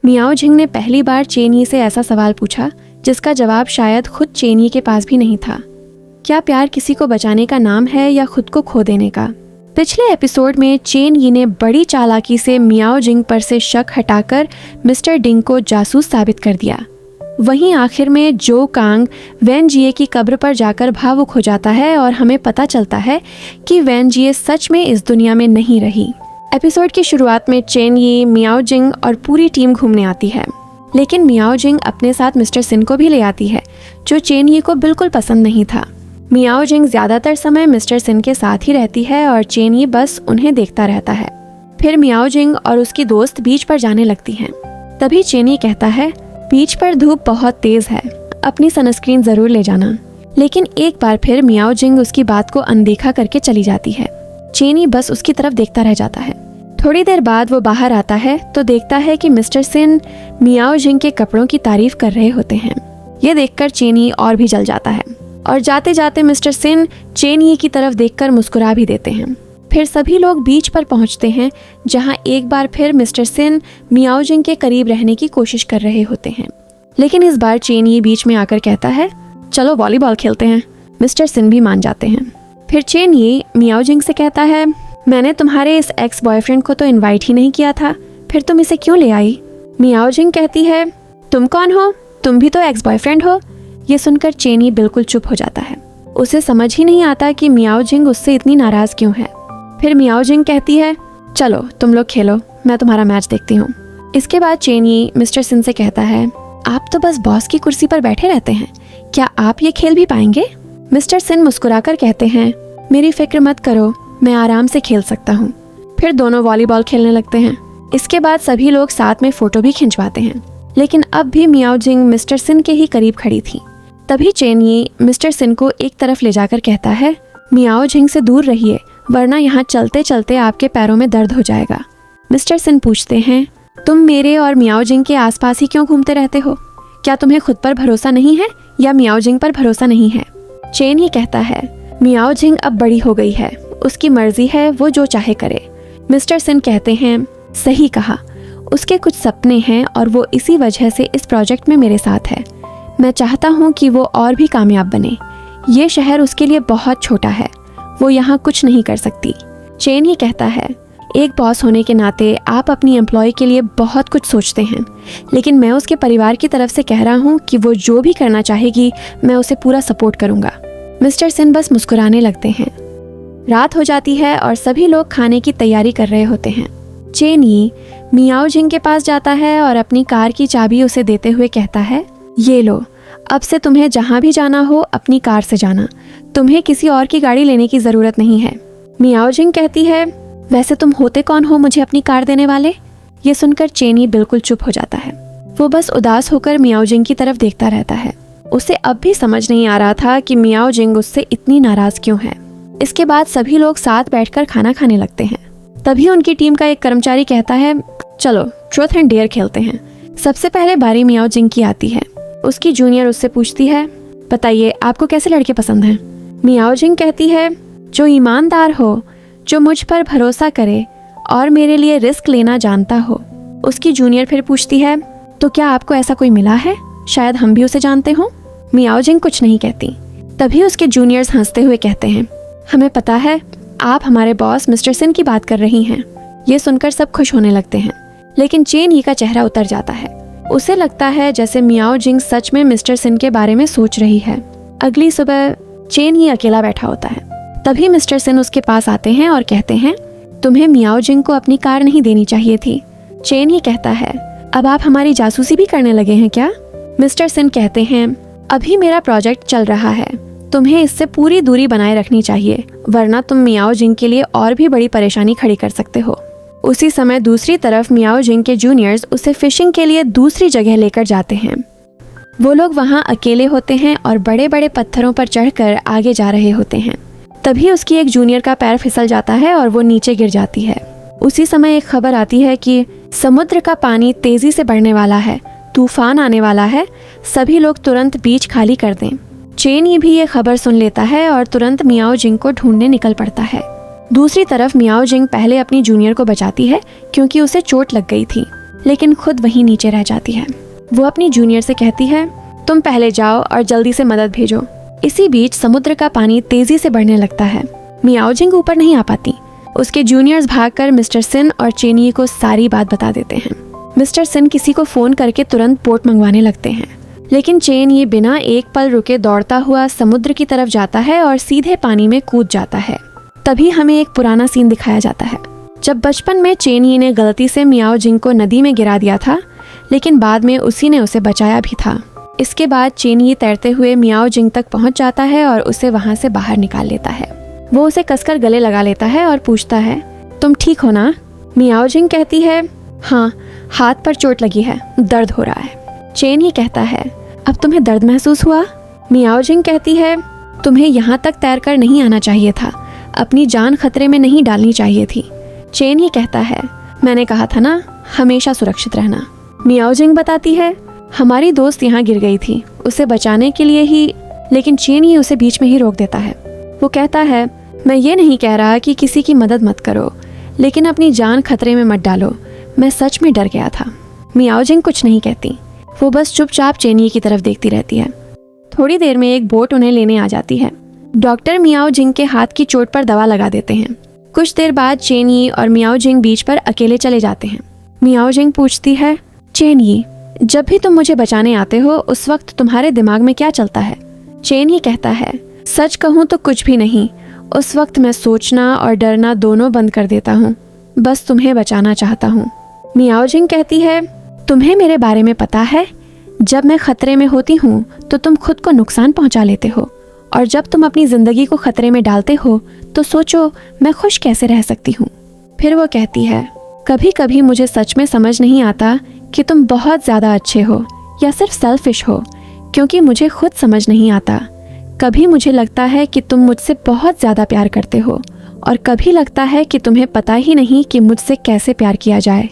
मियाओ जिंग ने पहली बार चेन यी से ऐसा सवाल पूछा जिसका जवाब शायद खुद चेन यी के पास भी नहीं था। क्या प्यार किसी को बचाने का नाम है या खुद को खो देने का? पिछले एपिसोड में चेन यी ने बड़ी चालाकी से मियाओ जिंग पर से शक हटाकर मिस्टर डिंग को जासूस साबित कर दिया। वहीं आखिर में जो कांग वैन जिए की कब्र पर जाकर भावुक हो जाता है और हमें पता चलता है कि वैन जिए सच में इस दुनिया में नहीं रही। एपिसोड की शुरुआत में चेन यी, मियाओ जिंग और पूरी टीम घूमने आती है, लेकिन मियाओ जिंग अपने साथ मिस्टर सिन को भी ले आती है जो चेन यी को बिल्कुल पसंद नहीं था। मियाओ जिंग ज्यादातर समय मिस्टर सिन के साथ ही रहती है और चेन यी बस उन्हें देखता रहता है। फिर मियाओ जिंग और उसकी दोस्त बीच पर जाने लगती हैं। तभी चेन यी कहता है, बीच पर धूप बहुत तेज है, अपनी सनस्क्रीन जरूर ले जाना। लेकिन एक बार फिर मियाओ जिंग उसकी बात को अनदेखा करके चली जाती है। चेन यी बस उसकी तरफ देखता रह जाता है। थोड़ी देर बाद वो बाहर आता है तो देखता है कि मिस्टर सिन मियाओ जिंग के कपड़ों की तारीफ कर रहे होते हैं। ये देखकर चेन यी और भी जल जाता है और जाते जाते मिस्टर सिन चेन यी की तरफ देखकर मुस्कुरा भी देते हैं। फिर सभी लोग बीच पर पहुंचते हैं जहां एक बार फिर मिस्टर सिन मियाओ जिंग के करीब रहने की कोशिश कर रहे होते हैं। लेकिन इस बार चेन यी बीच में आकर कहता है, चलो वॉलीबॉल खेलते हैं। मिस्टर सिन भी मान जाते हैं। फिर चेन यी मियाओ जिंग से कहता है, मैंने तुम्हारे इस एक्स बॉयफ्रेंड को तो इनवाइट ही नहीं किया था, फिर तुम इसे क्यों ले आई? मियाओ जिंग कहती है, तुम कौन हो? तुम भी तो एक्स बॉयफ्रेंड हो। ये सुनकर चेन यी बिल्कुल चुप हो जाता है। उसे समझ ही नहीं आता कि मियाओ जिंग उससे इतनी नाराज क्यों है। फिर मियाओ जिंग कहती है, चलो तुम लोग खेलो, मैं तुम्हारा मैच देखती हूँ। इसके बाद चेन यी मिस्टर सिन से कहता है, आप तो बस बॉस की कुर्सी पर बैठे रहते हैं, क्या आप ये खेल भी पाएंगे? मिस्टर सिन मुस्कुराकर कहते हैं, मेरी फिक्र मत करो, मैं आराम से खेल सकता हूँ। फिर दोनों वॉलीबॉल खेलने लगते हैं। इसके बाद सभी लोग साथ में फोटो भी खिंचवाते हैं, लेकिन अब भी मियाओ जिंग मिस्टर सिन के ही करीब खड़ी थी। तभी चेन यी मिस्टर सिन को एक तरफ ले जाकर कहता है, मियाओ जिंग से दूर रहिए, वरना यहाँ चलते चलते आपके पैरों में दर्द हो जाएगा। मिस्टर सिन पूछते हैं, तुम मेरे और मियाओ जिंग के आसपास ही क्यों घूमते रहते हो? क्या तुम्हें खुद पर भरोसा नहीं है या मियाओ जिंग पर भरोसा नहीं है? चेन यी कहता है, मियाओ जिंग अब बड़ी हो गई है, उसकी मर्जी है, वो जो चाहे करे। मिस्टर सिन कहते हैं, सही कहा, उसके कुछ सपने हैं और वो इसी वजह से इस प्रोजेक्ट में मेरे साथ है। मैं चाहता हूँ कि वो और भी कामयाब बने। ये शहर उसके लिए बहुत छोटा है, वो यहाँ कुछ नहीं कर सकती। चेन यी कहता है, एक बॉस होने के नाते आप अपनी एम्प्लॉय के लिए बहुत कुछ सोचते हैं, लेकिन मैं उसके परिवार की तरफ से कह रहा हूँ कि वो जो भी करना चाहेगी मैं उसे पूरा सपोर्ट करूँगा। मिस्टर सिन बस मुस्कुराने लगते हैं। रात हो जाती है और सभी लोग खाने की तैयारी कर रहे होते हैं। चेन यी मियाओ जिंग के पास जाता है और अपनी कार की चाबी उसे देते हुए कहता है, ये लो, अब से तुम्हें जहाँ भी जाना हो अपनी कार से जाना, तुम्हें किसी और की गाड़ी लेने की जरूरत नहीं है। मियाओ जिंग कहती है, वैसे तुम होते कौन हो मुझे अपनी कार देने वाले? ये सुनकर चेन यी बिल्कुल चुप हो जाता है। वो बस उदास होकर मियाओ जिंग की तरफ देखता रहता है। उसे अब भी समझ नहीं आ रहा था कि मियाओ जिंग उससे इतनी नाराज क्यों है। इसके बाद सभी लोग साथ बैठकर खाना खाने लगते हैं। तभी उनकी टीम का एक कर्मचारी कहता है, चलो ट्रूथ एंड डेयर खेलते हैं। सबसे पहले बारी मियाओ जिंग की आती है। उसकी जूनियर उससे पूछती है, बताइए आपको कैसे लड़के पसंद हैं? मियाओ जिंग कहती है, जो ईमानदार हो, जो मुझ पर भरोसा करे और मेरे लिए रिस्क लेना जानता हो। उसकी जूनियर फिर पूछती है, तो क्या आपको ऐसा कोई मिला है? शायद हम भी उसे जानते हों। मियाओ जिंग कुछ नहीं कहती। तभी उसके जूनियर्स हंसते हुए कहते हैं, हमें पता है आप हमारे बॉस मिस्टर सिन की बात कर रही हैं। ये सुनकर सब खुश होने लगते हैं, लेकिन चेन यी का चेहरा उतर जाता है। उसे लगता है जैसे मियाओ जिंग सच में मिस्टर सिन के बारे में सोच रही है। अगली सुबह चेन यी अकेला बैठा होता है। तभी मिस्टर सिन उसके पास आते हैं और कहते हैं, तुम्हें मियाओ जिंग को अपनी कार नहीं देनी चाहिए थी। चेन यी कहता है, अब आप हमारी जासूसी भी करने लगे हैं क्या? मिस्टर सिन कहते हैं, अभी मेरा प्रोजेक्ट चल रहा है, तुम्हें इससे पूरी दूरी बनाए रखनी चाहिए, वरना तुम मियाओ जिंग के लिए और भी बड़ी परेशानी खड़ी कर सकते हो। उसी समय दूसरी तरफ मियाओ जिंग के जूनियर्स उसे फिशिंग के लिए दूसरी जगह लेकर जाते हैं। वो लोग वहाँ अकेले होते हैं और बड़े बड़े पत्थरों पर चढ़कर आगे जा रहे होते हैं। तभी उसकी एक जूनियर का पैर फिसल जाता है और वो नीचे गिर जाती है। उसी समय एक खबर आती है कि समुद्र का पानी तेजी से बढ़ने वाला है, तूफान आने वाला है, सभी लोग तुरंत बीच खाली कर दें। चेन यी भी ये खबर सुन लेता है और तुरंत मियाओ जिंग को ढूंढने निकल पड़ता है। दूसरी तरफ मियाओ जिंग पहले अपनी जूनियर को बचाती है क्योंकि उसे चोट लग गई थी। लेकिन खुद वहीं नीचे रह जाती है। वो अपनी जूनियर से कहती है, तुम पहले जाओ और जल्दी से मदद भेजो। इसी बीच समुद्र का पानी तेजी से बढ़ने लगता है। मियाओजिंग ऊपर नहीं आ पाती। उसके जूनियर्स भागकर मिस्टर सिन और चेनिये को सारी बात बता देते हैं। मिस्टर सिन किसी को फोन करके तुरंत पोर्ट मंगवाने लगते हैं, लेकिन चेनिये बिना एक पल रुके दौड़ता हुआ समुद्र की तरफ जाता है और सीधे पानी में कूद जाता है। तभी हमें एक पुराना सीन दिखाया जाता है, जब बचपन में चेनिये ने गलती से मियाओजिंग को नदी में गिरा दिया था, लेकिन बाद में उसी ने उसे बचाया भी था। इसके बाद चेनिये तैरते हुए मियाओजिंग तक पहुंच जाता है और उसे वहां से बाहर निकाल लेता है। वो उसे कसकर गले लगा लेता है और पूछता है, तुम ठीक हो ना? मियाओजिंग कहती है, हाँ, हाथ पर चोट लगी है, दर्द हो रहा है। चेनिये कहता है, अब तुम्हें दर्द महसूस हुआ? मियाओजिंग कहती है, तुम्हें यहाँ तक तैरकर नहीं आना चाहिए था, अपनी जान खतरे में नहीं डालनी चाहिए थी। चेनिये कहता है, मैंने कहा था ना, हमेशा सुरक्षित रहना। मियाओजिंग बताती है, हमारी दोस्त यहाँ गिर गई थी, उसे बचाने के लिए ही, लेकिन चेनिये उसे बीच में ही रोक देता है। वो कहता है, मैं ये नहीं कह रहा कि किसी की मदद मत करो, लेकिन अपनी जान खतरे में मत डालो, मैं सच में डर गया था। मियाओजिंग कुछ नहीं कहती, वो बस चुपचाप चेनिये की तरफ देखती रहती है। थोड़ी देर में एक बोट उन्हें लेने आ जाती है। डॉक्टर मियाओजिंग के हाथ की चोट पर दवा लगा देते हैं। कुछ देर बाद चेनिये और मियाओजिंग बीच पर अकेले चले जाते हैं। मियाओजिंग पूछती है, चेनिये, जब भी तुम मुझे बचाने आते हो उस वक्त तुम्हारे दिमाग में क्या चलता है? चेनिये कहता है, सच कहूँ तो कुछ भी नहीं, उस वक्त मैं सोचना और डरना दोनों बंद कर देता हूँ, बस तुम्हें बचाना चाहता हूँ। मियाओजिंग कहती है, तुम्हें मेरे बारे में पता है, जब मैं खतरे में होती हूँ तो तुम खुद को नुकसान पहुँचा लेते हो, और जब तुम अपनी जिंदगी को खतरे में डालते हो तो सोचो मैं खुश कैसे रह सकती हूँ। फिर वो कहती है, कभी कभी मुझे सच में समझ नहीं आता कि तुम बहुत ज़्यादा अच्छे हो या सिर्फ सेल्फिश हो, क्योंकि मुझे खुद समझ नहीं आता। कभी मुझे लगता है कि तुम मुझसे बहुत ज़्यादा प्यार करते हो, और कभी लगता है कि तुम्हें पता ही नहीं कि मुझसे कैसे प्यार किया जाए।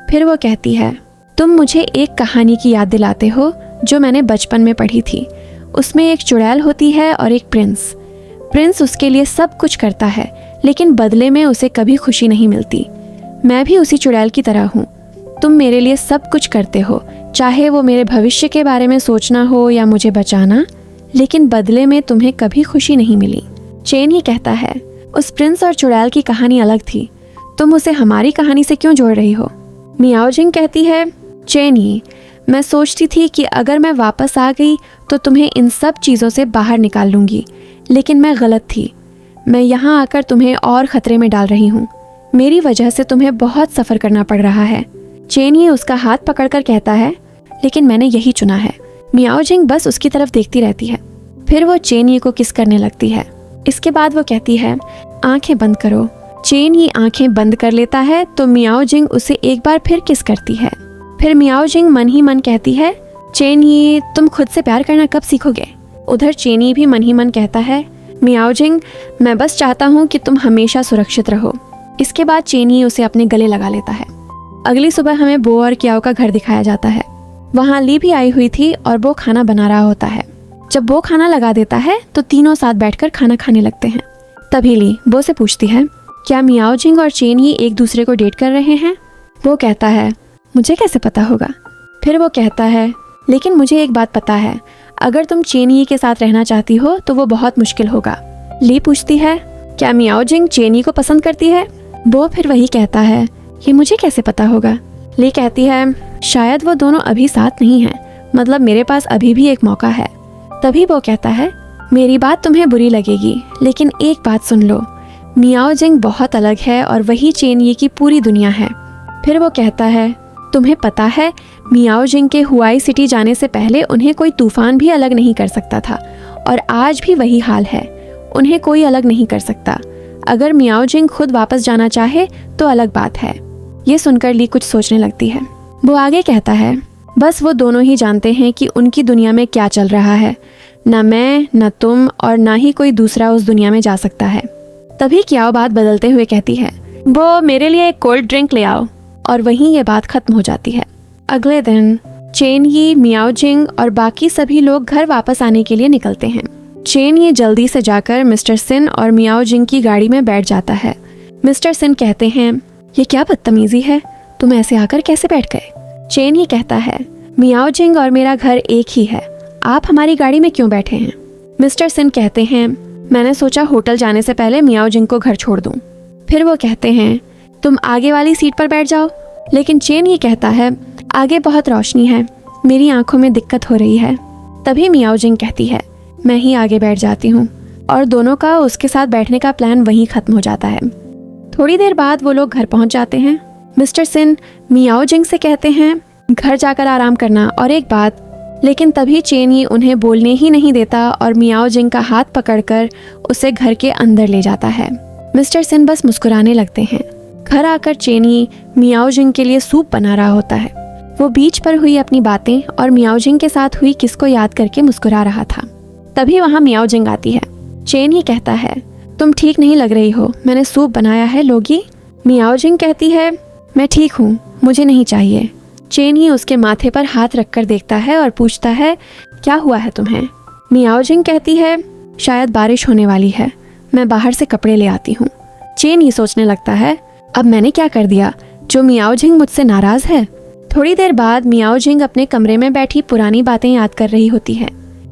फिर वो कहती है, तुम मुझे एक कहानी की याद दिलाते हो जो मैंने बचपन में पढ़ी थी। उसमें एक चुड़ैल होती है और एक प्रिंस। प्रिंस उसके लिए सब कुछ करता है, लेकिन बदले में उसे कभी खुशी नहीं मिलती। मैं भी उसी चुड़ैल की तरह हूँ। तुम मेरे लिए सब कुछ करते हो, चाहे वो मेरे भविष्य के बारे में सोचना हो या मुझे बचाना, लेकिन बदले में तुम्हें कभी खुशी नहीं मिली। चेनिये कहता है, उस प्रिंस और चुड़ैल की कहानी अलग थी, तुम उसे हमारी कहानी से क्यों जोड़ रही हो? मियाओजिंग कहती है, चेनिये, मैं सोचती थी कि अगर मैं वापस आ गई तो तुम्हें इन सब चीज़ों से बाहर निकाल लूँगी, लेकिन मैं गलत थी। मैं यहाँ आकर तुम्हें और ख़तरे में डाल रही हूँ। मेरी वजह से तुम्हें बहुत सफ़र करना पड़ रहा है। चेनिये उसका हाथ पकड़कर कहता है, लेकिन मैंने यही चुना है। मियाओजिंग बस उसकी तरफ देखती रहती है। फिर वो चेनिये को किस करने लगती है। इसके बाद वो कहती है, आंखें बंद करो। चेनिये आंखें बंद कर लेता है तो मियाओजिंग उसे एक बार फिर किस करती है। फिर मियाओजिंग मन ही मन कहती है, चेनिये, तुम खुद से प्यार करना कब सीखोगे? उधर चेनिये भी मन ही मन कहता है, मियाओजिंग, मैं बस चाहता हूँ कि तुम हमेशा सुरक्षित रहो। इसके बाद चेनिये उसे अपने गले लगा लेता है। अगली सुबह हमें बो और क्याओ का घर दिखाया जाता है। वहाँ ली भी आई हुई थी और वो खाना बना रहा होता है। जब वो खाना लगा देता है तो तीनों साथ बैठकर खाना खाने लगते हैं। तभी ली बो से पूछती है, क्या मियाओजिंग और चेनिये एक दूसरे को डेट कर रहे हैं? वो कहता है, मुझे कैसे पता होगा? फिर वो कहता है, लेकिन मुझे एक बात पता है, अगर तुम चेनिये के साथ रहना चाहती हो तो वो बहुत मुश्किल होगा। ली पूछती है, क्या मियाओजिंग चेनिये को पसंद करती है? वो फिर वही कहता है, ये मुझे कैसे पता होगा? ली कहती है, शायद वो दोनों अभी साथ नहीं हैं, मतलब मेरे पास अभी भी एक मौका है। तभी वो कहता है, मेरी बात तुम्हें बुरी लगेगी, लेकिन एक बात सुन लो, मियाओजिंग बहुत अलग है और वही चेनिये की पूरी दुनिया है। फिर वो कहता है, तुम्हें पता है, मियाओजिंग के हुआई सिटी जाने से पहले उन्हें कोई तूफान भी अलग नहीं कर सकता था, और आज भी वही हाल है, उन्हें कोई अलग नहीं कर सकता। अगर मियाओजिंग खुद वापस जाना चाहे तो अलग बात है। ये सुनकर ली कुछ सोचने लगती है। वो आगे कहता है, बस वो दोनों ही जानते हैं कि उनकी दुनिया में क्या चल रहा है। न मैं, न तुम और न ही कोई दूसरा उस दुनिया में जा सकता है। तभी क्याओ बात बदलते हुए कहती है, वो मेरे लिए एक कोल्ड ड्रिंक ले आओ। और वहीं ये बात खत्म हो जाती है। अगले दिन चेनिये, मियाओजिंग और बाकी सभी लोग घर वापस आने के लिए निकलते हैं। चेनिये जल्दी से जाकर मिस्टर सिन और मियाओजिंग की गाड़ी में बैठ जाता है। मिस्टर सिन कहते हैं, ये क्या बदतमीजी है, तुम ऐसे आकर कैसे बैठ गए? चेन ही कहता है, मियाओ जिंग और मेरा घर एक ही है, आप हमारी गाड़ी में क्यों बैठे हैं? मिस्टर सिन कहते हैं, मैंने सोचा होटल जाने से पहले मियाओ जिंग को घर छोड़ दूं। फिर वो कहते हैं, तुम आगे वाली सीट पर बैठ जाओ। लेकिन चेन ये कहता है, आगे बहुत रोशनी है, मेरी आंखों में दिक्कत हो रही है। तभी मियाओ जिंग कहती है, मैं ही आगे बैठ जाती हूँ, और दोनों का उसके साथ बैठने का प्लान वहीं खत्म हो जाता है। थोड़ी देर बाद वो लोग घर पहुंच जाते हैं। मिस्टर सिन मियाओ जिंग से कहते हैं, घर जाकर आराम करना। और एक बात, लेकिन तभी चेन ये उन्हें बोलने ही नहीं देता और मियाओ जिंग का हाथ पकड़कर उसे घर के अंदर ले जाता है। मिस्टर सिन बस मुस्कुराने लगते हैं। घर आकर चेनी मियाओ जिंग के लिए सूप बना रहा होता है। वो बीच पर हुई अपनी बातें और मियाओ जिंग के साथ हुई किस को याद करके मुस्कुरा रहा था। तभी वहाँ मियाओ जिंग आती है। चेन ये कहता है, तुम ठीक नहीं लग रही हो, मैंने सूप बनाया है, लोगी? मियाओ जिंग कहती है, मैं ठीक हूँ, मुझे नहीं चाहिए। चेन ही उसके माथे पर हाथ रखकर देखता है और पूछता है, क्या हुआ है तुम्हें? मियाओ जिंग कहती है, शायद बारिश होने वाली है, मैं बाहर से कपड़े ले आती हूँ। चेन ही सोचने लगता है, अब मैंने क्या कर दिया जो मियाओ जिंग मुझसे नाराज है? थोड़ी देर बाद मियाओ जिंग अपने कमरे में बैठी पुरानी बातें याद कर रही होती है।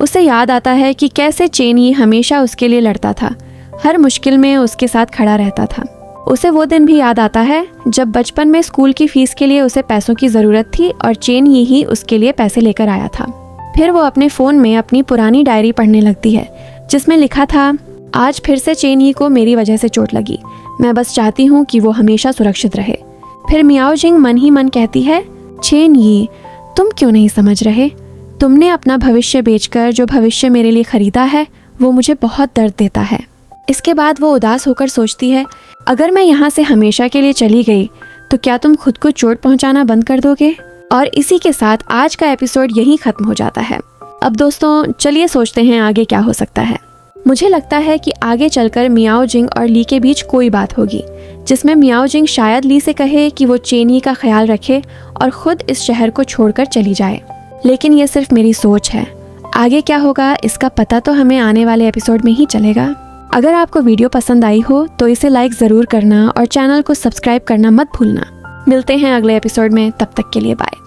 उसे याद आता है कि कैसे चेन ही हमेशा उसके लिए लड़ता था, हर मुश्किल में उसके साथ खड़ा रहता था। उसे वो दिन भी याद आता है जब बचपन में स्कूल की फीस के लिए उसे पैसों की ज़रूरत थी और चेन ही उसके लिए पैसे लेकर आया था। फिर वो अपने फ़ोन में अपनी पुरानी डायरी पढ़ने लगती है, जिसमें लिखा था, आज फिर से चेन ही को मेरी वजह से चोट लगी, मैं बस चाहती हूँ कि वो हमेशा सुरक्षित रहे। फिर मियाओ जिंग मन ही मन कहती है, चेन ही, तुम क्यों नहीं समझ रहे? तुमने अपना भविष्य बेचकर जो भविष्य मेरे लिए खरीदा है, वो मुझे बहुत दर्द देता है। इसके बाद वो उदास होकर सोचती है, अगर मैं यहाँ से हमेशा के लिए चली गई तो क्या तुम खुद को चोट पहुँचाना बंद कर दोगे? और इसी के साथ आज का एपिसोड यहीं ख़त्म हो जाता है। अब दोस्तों चलिए सोचते हैं आगे क्या हो सकता है। मुझे लगता है कि आगे चलकर मियाओ जिंग और ली के बीच कोई बात होगी, जिसमें मियाओ जिंग शायद ली से कहे कि वो चेनी का ख्याल रखे और ख़ुद इस शहर को छोड़कर चली जाए। लेकिन ये सिर्फ मेरी सोच है, आगे क्या होगा इसका पता तो हमें आने वाले एपिसोड में ही चलेगा। अगर आपको वीडियो पसंद आई हो तो इसे लाइक ज़रूर करना और चैनल को सब्सक्राइब करना मत भूलना। मिलते हैं अगले एपिसोड में, तब तक के लिए बाय।